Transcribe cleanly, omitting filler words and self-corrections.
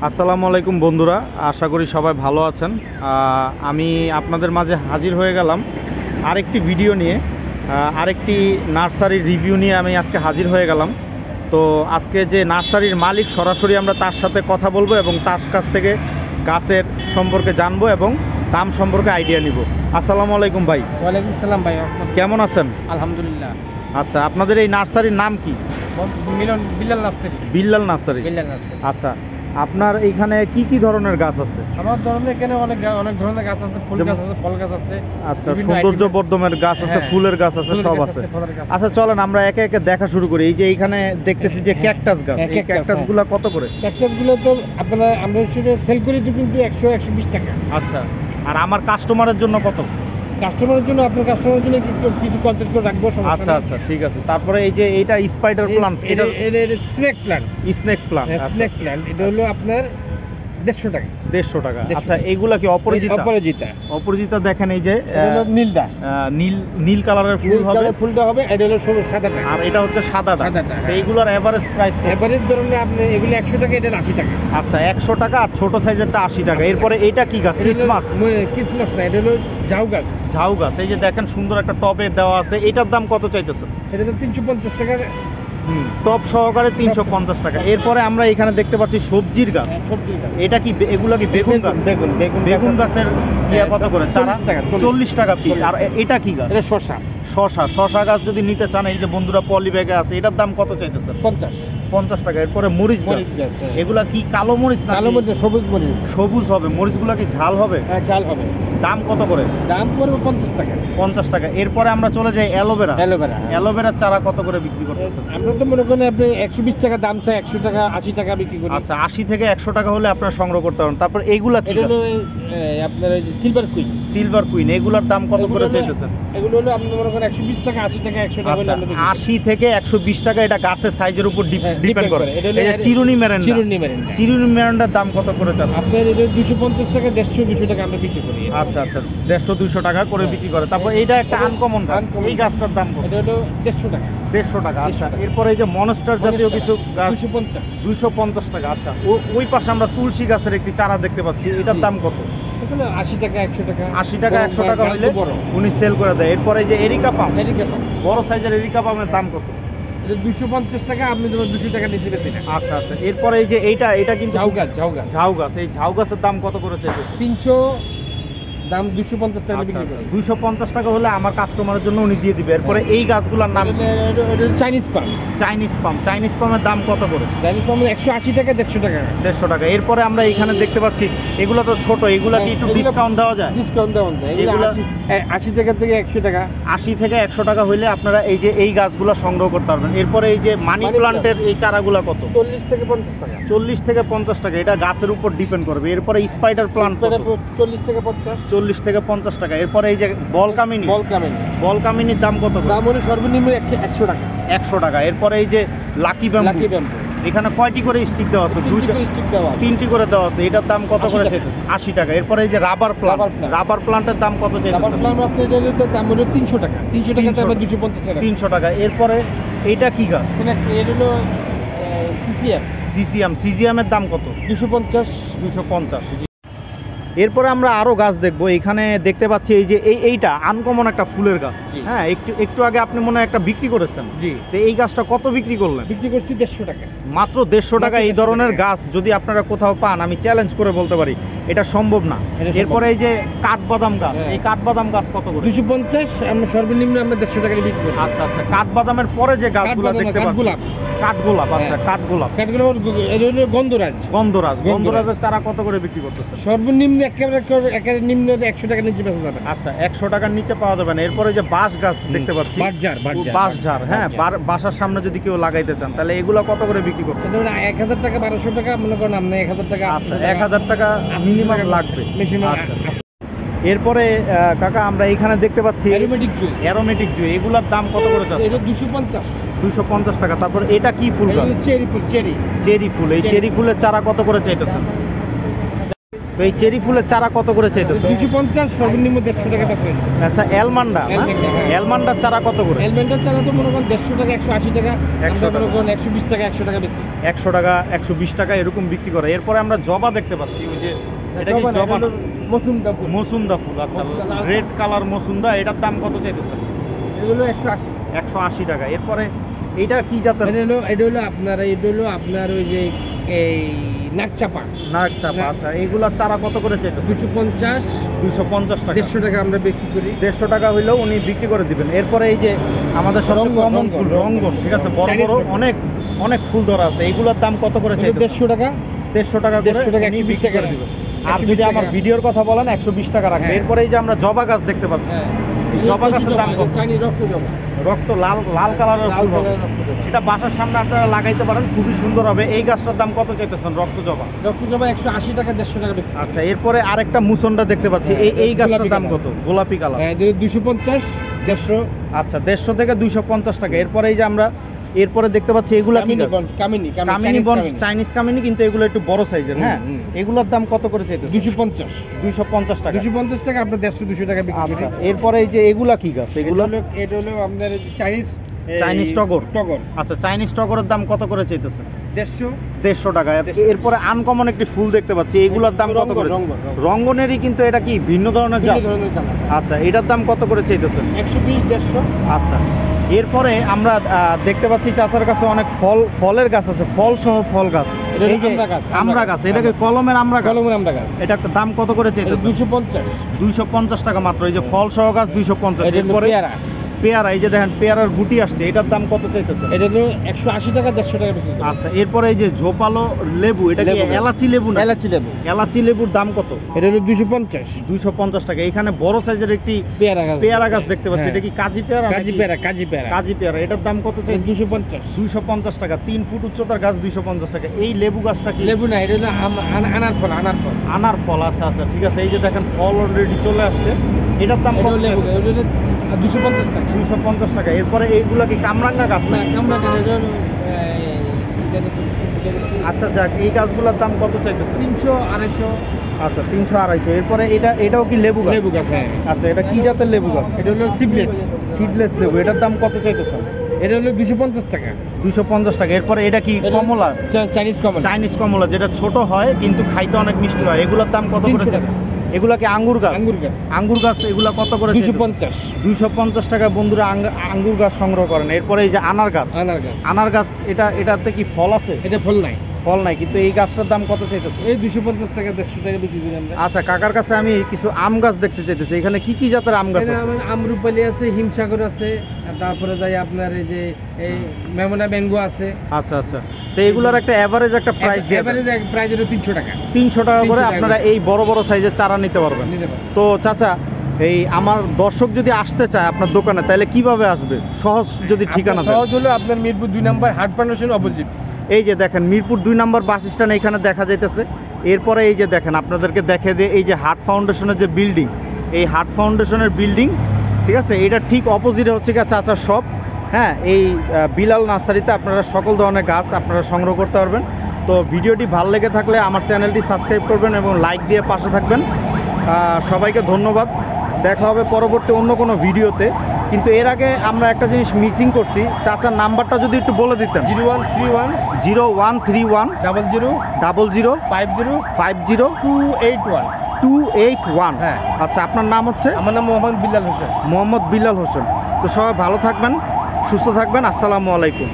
আসসালামু আলাইকুম বন্ধুরা, আশা করি সবাই ভালো আছেন। আমি আপনাদের মাঝে হাজির হয়ে গেলাম আরেকটি ভিডিও নিয়ে, আরেকটি নার্সারির রিভিউ নিয়ে আমি আজকে হাজির হয়ে গেলাম। তো আজকে যে নার্সারির মালিক সরাসরি আমরা তার সাথে কথা বলবো এবং তার কাছ থেকে গাছের সম্পর্কে জানবো এবং দাম সম্পর্কে আইডিয়া নিব। আসসালামু আলাইকুম ভাই। ওয়ালাইকুম সালাম ভাই, কেমন আছেন? আলহামদুলিল্লাহ। আচ্ছা, আপনাদের এই নার্সারির নাম কি? বিল্লাল নার্সারি। বিল্লাল নার্সারি। আচ্ছা, আপনার এইখানে কি কি ধরনের গাছ আছে? আমার ধরনের এখানে অনেক ধরনের গাছ আছে, ফুল গাছ আছে, ফল গাছ আছে। আচ্ছা, সৌন্দর্য বর্ধনের গাছ আছে, ফুলের গাছ আছে, সব আছে। আচ্ছা, চলেন আমরা একে একে দেখা শুরু করি। এই যে এইখানে দেখতেছি যে ক্যাকটাস গাছ, এই ক্যাকটাসগুলো কত করে? ক্যাকটাসগুলো তো আমরা সেল করি কিন্তু 100-120 টাকা। আচ্ছা, আর আমার কাস্টমারের জন্য কত? কাস্টমারের জন্য কিছু কনসেপ্ট করে রাখবো। আচ্ছা আচ্ছা, ঠিক আছে। তারপরে এই যে এইটা স্পাইডার প্লান্ট, এটা snake plant. Snake plant, snake plant, এটা হলো আপনার 150 টাকা। 150 টাকা। আচ্ছা, এইগুলা কি অপরাজিতা? অপরাজিতা দেখেন, এই যে নীলদা, নীল কালারের ফুল হবে, ফুলটা হবে। এটা হলো সাদাটা, আর এটা হচ্ছে সাদাটা। এইগুলার এভারেজ প্রাইস? এভারেজ ধরুন আপনি এগুলো 100 টাকা, এটা 80 টাকা। আচ্ছা, 100 টাকা, আর ছোট সাইজেরটা 80 টাকা। এরপরে এটা কি গাছ? ক্রিসমাস না, এটা হলো ঝাউ গাছ। ঝাউ গাছ, এই যে দেখেন সুন্দর একটা টবে দেওয়া আছে। এটার দাম কত চাইতেছেন? এটা তো 350 টাকা, টপ সহকারে 350 টাকা। এরপরে আমরা এখানে দেখতে পাচ্ছি সবজির গাছ। এটা কি, এগুলো কি বেগুন গাছ? বেগুন গাছের কত করে? 40 টাকা পিস। আর এটা কি গাছ? শশা গাছ যদি নিতে চান, এই যে বন্ধুরা পলি ব্যাগে আছে, এটার দাম কত চাইতেছেন? 50 টাকা। এরপরে মরিচ গাছ, এগুলা কি কালো মরিচ না? কালো মরিচ, সবুজ মরিচ। সবুজ হবে। মরিচগুলা কি ঝাল হবে? ঝাল হবে। দাম কত করে? দাম পড়বে 50 টাকা। 50 টাকা। এরপরে আমরা চলে যাই অ্যালোভেরার চারা কত করে বিক্রি করতেছেন? আমরা তো মনে করেন আপনি 120 টাকা দাম চাই, 100 টাকা 80 টাকা বিক্রি করি। আচ্ছা, 80 থেকে 100 টাকা হলে আপনারা সংগ্রহ করতে পারেন। তারপর এইগুলা কি? এটা হলো আপনার সিলভার কুইন। এগুলোর দাম কত করে চাইতেছেন? এগুলো হলো আপনি মনে করেন 120 টাকা 80 টাকা 100 টাকা হলে আমরা 80 থেকে 120 টাকা। এটা গাছের সাইজের উপর ডিপেন্ড করে। এই যে চিরুনি মেরেন্ডার দাম কত করে চাচ্ছেন? আপনার এটা 250 টাকা, 150-200 টাকা আমরা বিক্রি করি। আচ্ছা আচ্ছা, 150-200 টাকা করে বিক্রি করে। তারপর এইটা একটা আনকমন গাছ, এই গাছটার দাম কত? এটা হলো 150 টাকা। 150 টাকা। আচ্ছা, এরপরে এই যে মনস্টার জাতীয় কিছু গাছ 250 টাকা। আচ্ছা, ওই পাশে আমরা তুলসী গাছের একটি চারা দেখতে পাচ্ছি, এটার দাম কত? 80 টাকা 100 টাকা। 80 টাকা 100 টাকা হলে উনি সেল করে দেয়। এরপরে এই যে এরিকা পাম, বড় সাইজের এরিকা পামের দাম কত? এটা 250 টাকা, আপনি ধরুন 200 টাকা নিচে বেশি না। আচ্ছা আচ্ছা। এরপরে এই যে এটা কিন্তু ঝাউ গাছ। এই ঝাউ গাছের দাম কত করে চাইছে? 300, দাম 250 টাকা বিক্রি করে। 250 টাকা হলে আমার কাস্টমারের জন্য উনি দিয়ে দিবে। এরপরে এই গাছগুলোর নাম? চাইনিজ পামের দাম কত করে? 180 টাকা, 150 টাকা। 150 টাকা। এরপরে আমরা এখানে দেখতে পাচ্ছি এগুলো তো ছোট, এগুলা কি একটু ডিসকাউন্ট দেওয়া যায়? এগুলো 80 টাকা থেকে 100 টাকা। 80 থেকে 100 টাকা হইলে আপনারা এই যে এই গাছগুলো সংগ্রহ করতে পারবেন। এরপরে এই যে মানি প্লান্টের এই চারাগুলো কত? 40 থেকে 50 টাকা। 40 থেকে 50 টাকা। এটা গাছের উপর ডিপেন্ড করবে। এরপরে স্পাইডার প্লান্ট 40 থেকে 50। 40 থেকে 50 টাকা। এরপরে এই যে বল কামিনীর দাম কত? দাম হলো সর্বনিম্ন 100 টাকা। 100 টাকা। এরপরে এই যে লাকি ব্যাম্বু, এখানে কয়টি করে স্টিক দেওয়া আছে? 3টি করে দেওয়া আছে। এটার দাম কত করে চাইতেছে? 80 টাকা। এরপরে এই যে রাবার প্লান্টের দাম কত চাইতেছে? দাম হলো 300 টাকা। 300 টাকা থেকে 250 টাকা। 300 টাকা। এরপরে এইটা কি গাছ? এটা হলো সিজিয়ামের দাম কত? 250। এরপরে আমরা আরো গাছ দেখবো। এখানে দেখতে পাচ্ছি এই যে এইটা আনকমন একটা ফুলের গাছ। হ্যাঁ, একটু আগে আপনি মনে হয় একটা বিক্রি করেছেন। জি। তো এই গাছটা কত বিক্রি করলেন? বিক্রি করছি 150 টাকা। মাত্র 150 টাকা। এই ধরনের গাছ যদি আপনারা কোথাও পান, আমি চ্যালেঞ্জ করে বলতে পারি এটা সম্ভব না। এরপরে এই যে কাঠবাদাম গাছ, এই কাঠবাদাম গাছ কত করে? 250। আমরা সর্বনিম্ন আমরা 150 টাকা বিক্রি করি। আচ্ছা আচ্ছা। কাঠবাদামের পরে যে গাছগুলো দেখতে পাচ্ছি, কাঠগোলাপ। আচ্ছা, কাঠগোলাপ গন্ধরাজের চারা কত করে বিক্রি করতেছে? সর্বনিম্ন একেবারে নিম্ন 100 টাকা নিচে পাওয়া যাবে। আচ্ছা, 100 টাকার নিচে পাওয়া যাবে না। এরপরে যে বাঁশ গাছ দেখতে পাচ্ছি, বাঁশঝাড়। হ্যাঁ, বাসার সামনে যদি কেউ লাগাইতে চান তাহলে এগুলো কত করে বিক্রি করতে? 1000 টাকা 1200 টাকা মনে করেন আপনি 1000 টাকা। আচ্ছা, 1000 টাকা মিনিমাম লাগবে। এরপরে কাকা আমরা এখানে দেখতে পাচ্ছি অ্যারোমেটিক জুই, এগুলার দাম কত করে যাচ্ছে? এটা 250 টাকা। তারপর এটা কি ফুল গাছ? চেরি ফুল। চেরি ফুল। এই চেরি ফুলের চারা কত করে চাইতেছেন? তো এই চেরি ফুলের চারা কত করে চাইতেছে? 250, সর্বনিম্ন 150 টাকা দাম পড়ে। আচ্ছা অ্যালমান্ডা না? অ্যালমান্ডা, হ্যাঁ। অ্যালমান্ডার চারা কত করে? এলমেন্টার চারা তো মনে করেন 150 টাকা, 180 টাকা, 100 আমরা মনে করেন 120 টাকা, 100 টাকা বেশি। 100 টাকা 120 টাকা এরকম বিক্রি করে। এরপরে আমরা জবা দেখতে পাচ্ছি, ওই যে এটা কি জবা না? মৌসুমদা ফুল। মসুন্দা ফুল। আচ্ছা রেড কালার মসুন্দা, এটার দাম কত চাইতেছেন? এগুলো 180। 180 টাকা। এরপরে এইটা কি জাতের? এটা হলো আপনার ওই যে এই নাকচাপা। নাগচাপা। আচ্ছা এইগুলার চারা কত করে চাইতেছে? 250, 250 টাকা। 150 টাকা আমরা বিক্রি করি। 150 টাকা হইলেও উনি বিক্রি করে দিবেন। এরপরে এই যে আমাদের সবচেয়ে রঙ্গন, কমন রঙ্গন, ফুল রঙ্গন, ঠিক আছে, বড় Chinese বড় রঙ্গন। অনেক অনেক ফুল ধরা আছে, এইগুলোর দাম কত করে চাইতেছে? 150 টাকা। 150 টাকা করে 150 টাকা, উনি 120 বিক্রি টাকা করে দিবেন। আর 120 যদি আমার টাকা। ভিডিওর কথা বলেন 120 টাকা রাখবে। হ্যাঁ। এরপরে এই যে আমরা জবা গাছ দেখতে পাচ্ছি, হ্যাঁ। এই জবা গাছের দাম কত? চাইনিজ রক্ত জবা। রক্ত লাল লাল কালারের লাল ফুল হবে। কালারের রক্ত জবা। এটা বাসার সামনে আপনারা লাগাইতে পারেন, খুবই সুন্দর হবে। এই গাছটার দাম কত চাইতেছেন রক্ত জবা? রক্ত জবা 180 টাকা, 150 টাকা বিক্রি। আচ্ছা এরপরে আরেকটা মুসন্ডা দেখতে পাচ্ছি, এই এই গাছটার গোলাপি দাম কত? কালার। গোলাপি কালার। হ্যাঁ, 250, 150। আচ্ছা 150 থেকে 250 টাকা। এরপরে এই যে আমরা এরপরে দেখতে পাচ্ছি এগুলা কি গাছ? কামিনী কামিনী বনস, চাইনিজ কামিনী, কিন্তু এগুলো একটু বড় সাইজের। হ্যাঁ হুম। এগুলোর দাম কত করে চাইতেছে? 250। 250 টাকা। 250 টাকা, আপনার 150, 200 টাকা বিক্রি করি। আচ্ছা এরপরে এই যে এগুলা কি গাছ? এগুলো এটা হলো আপনার চাইনিজ চাইনিজ টগর। টগর। আচ্ছা চাইনিজ টগরের দাম কত করে চাইতেছে? 150। 150 টাকা। এরপরে আনকমন একটি ফুল দেখতে পাচ্ছি, এগুলোর দাম কত করে? রঙ্গন। রঙ্গনেরই, কিন্তু এটা কি ভিন্ন ধরনের জাত? বিভিন্ন ধরনের কালার। আচ্ছা এটার দাম কত করে চাইতেছেন? 120, 150। আচ্ছা এরপরে আমরা দেখতে পাচ্ছি চাচার কাছে অনেক ফলের গাছ আছে, ফল সহ ফল গাছ। এটা এই যে আমড়া গাছ, আমড়া গাছ, এটাকে কলমের আমড়া গাছ। কলমের আমরা গাছ। এটা একটা দাম কত করে চাইতেছে? 250। 250 টাকা মাত্র। এই যে ফল সহ গাছ 250। এটা হলো এরপরে পেয়ারা। পেয়ারা, এই যে দেখেন পেয়ারার গুটি আসছে, এটার দাম কত চাইতেছে? এটা হলো 180 টাকা, 150 টাকা বিক্রি করি। আচ্ছা এরপরে এই যে ঝোপালো লেবু, এটা কি লেবু। এলাচি লেবু না? এলাচি লেবু। এলাচি লেবুর দাম কত? এটা হলো 250। 250 টাকা। এখানে বড় সাইজের একটি পেয়ারা গাছ। পেয়ারা গাছ দেখতে পাচ্ছি, হ্যাঁ। এটা কি কাজি পেয়ারা? কাজি নাকি? পেয়ারা, কাজি পেয়ারা। কাজি পেয়ারা, এটার দাম কত চাইছে? 250। 250 টাকা। 3 ফুট উচ্চতার গাছ, 250 টাকা। এই লেবু গাছটা কি? লেবু না, এটা হলো আনার ফল, আনার ফল। আনার ফল। আচ্ছা আচ্ছা ঠিক আছে। এই যে দেখেন ফল অলরেডি চলে আসছে, এটার দাম এটা কত? হলো লেবু, এটা হলো 250 টাকা। 250 টাকা। এরপরে এইগুলা কি কামরাঙ্গা গাছ না, না? কামড়া কেন, এটা হলো আচ্ছা যাক, এই গাছগুলোর দাম কত চাইতেছে? 300, 250। আচ্ছা 300 250। এরপরে এটাও কি লেবু গাছ? লেবু গাছ, হ্যাঁ। আচ্ছা এটা কি জাতের লেবু গাছ? এটা হলো সিডলেস। সিডলেস লেবু, এটার দাম কত চাইতেছে? এটা হলো 250 টাকা। 250 টাকা। এরপরে এটা কি কমলা? চাইনিজ কমলা। চাইনিজ কমলা, যেটা ছোট হয় কিন্তু খাইতে অনেক মিষ্টি হয়, এগুলোর দাম কত করে? 300 টাকা। এগুলা কি আঙ্গুর গাছ? আঙ্গুর গাছ। আঙ্গুর গাছ, এগুলা কত করে? 250। 250 টাকা। বন্ধুরা আঙ্গুর গাছ সংগ্রহ করেন। এরপরে এই যে আনার গাছ। আনার গাছ। আনার গাছ, এটাতে কি ফল আছে? এটা ফল নাই। ফল নাই, কিন্তু এই গাছটার দাম কত চাইতেছে? এই 250 টাকা, 150 টাকা বিক্রি করি আমরা। আচ্ছা কাকার কাছে আমি কিছু আম গাছ দেখতে চাইতেছি। এখানে কি কি জাতের আম গাছ এখানে আছে? আমার আমরুপালি আছে, হিমসাগর আছে, আর তারপরে যাই আপনার এই যে এই মেমনা ম্যাঙ্গো আছে। আচ্ছা আচ্ছা। তো এগুলার একটা এভারেজ একটা প্রাইস দিয়ে দেন। এবারে প্রাইস হলো 300 টাকা। 300 টাকা করে 300 টাকা আপনারা এই বড় বড় সাইজের চারা নিতে পারবেন। নিতে পারেন। তো চাচা, এই আমার দর্শক যদি আসতে চায় আপনার দোকানে, তাহলে কিভাবে আসবে? সহজ যদি ঠিকানা আপনার দেন। সহজ হলো আপনার মিরপুর 2 নম্বর হাট ফাউন্ডেশন অপোজিট। এই যে দেখেন মিরপুর 2 নম্বর বাস স্ট্যান্ড এখানে দেখা যাইতেছে। এরপরে এই যে দেখেন আপনাদেরকে দেখে দিয়ে এই যে হাট ফাউন্ডেশনের যে বিল্ডিং, এই হাট ফাউন্ডেশনের বিল্ডিং, ঠিক আছে, এটা ঠিক অপোজিটে হচ্ছে গিয়ে চাচার শপ। হ্যাঁ, এই বিলাল নার্সারিতে আপনারা সকল ধরনের গাছ আপনারা সংগ্রহ করতে পারবেন। তো ভিডিওটি ভালো লেগে থাকলে আমার চ্যানেলটি সাবস্ক্রাইব করবেন এবং লাইক দিয়ে পাশে থাকবেন। সবাইকে ধন্যবাদ। দেখা হবে পরবর্তী অন্য কোনো ভিডিওতে। কিন্তু এর আগে আমরা একটা জিনিস মিসিং করছি, চাচার নাম্বারটা যদি একটু বলে দিতেন। 0131 0131 00 00 50 50 281। 281। হ্যাঁ। আচ্ছা আপনার নাম হচ্ছে? আমার নাম মোহাম্মদ বিল্লাল হোসেন। মোহাম্মদ বিল্লাল হোসেন। তো সবাই ভালো থাকবেন, সুস্থ থাকবেন। আসসালামু আলাইকুম।